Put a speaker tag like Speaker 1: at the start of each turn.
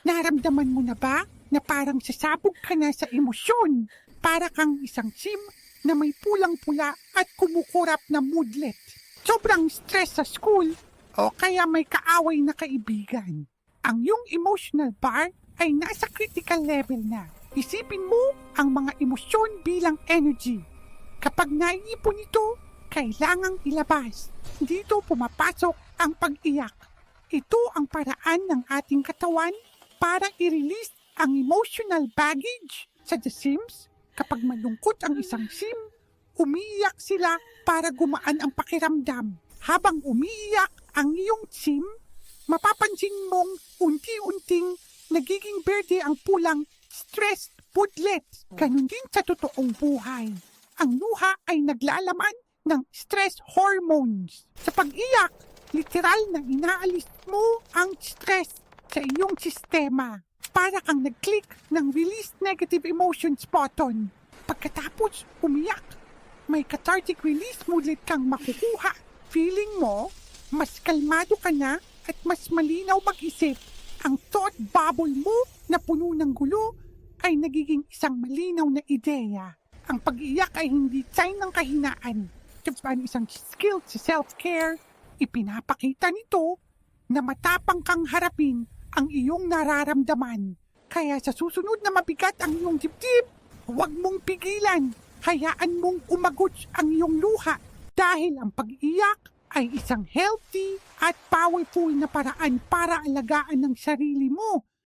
Speaker 1: Naramdaman mo na ba na parang sasabog ka na sa emosyon? Para kang isang sim na may pulang-pula at kumukurap na moodlet. Sobrang stress sa school o kaya may kaaway na kaibigan. Ang iyong emotional bar ay nasa critical level na. Isipin mo ang mga emosyon bilang energy. Kapag naiipon ito, kailangang ilabas. Dito pumapasok ang pag-iyak. Ito ang paraan ng ating katawan para i-release ang emotional baggage sa The Sims. Kapag malungkot ang isang sim, umiiyak sila para gumaan ang pakiramdam. Habang umiiyak ang iyong sim, mapapansin mong unti-unting nagiging berde ang pulang stress moodlets. Ganun din sa totoong buhay. Ang luha ay naglalaman ng stress hormones. Sa pag-iyak, literal na inaalis mo ang stress sa iyong sistema. Para kang nag-click ng release negative emotions button. Pagkatapos umiyak, may cathartic release moodlet kang makukuha. Feeling mo, mas kalmado ka na at mas malinaw mag-isip. Ang thought bubble mo na puno ng gulo ay nagiging isang malinaw na ideya. Ang pag-iyak ay hindi sign ng kahinaan. Kapag isang skill sa self-care, ipinapakita nito na matapang kang harapin ang iyong nararamdaman. Kaya sa susunod na mabigat ang iyong dibdib, huwag mong pigilan. Hayaan mong umagot ang iyong luha dahil ang pag-iyak ay isang healthy at powerful na paraan para alagaan ng sarili mo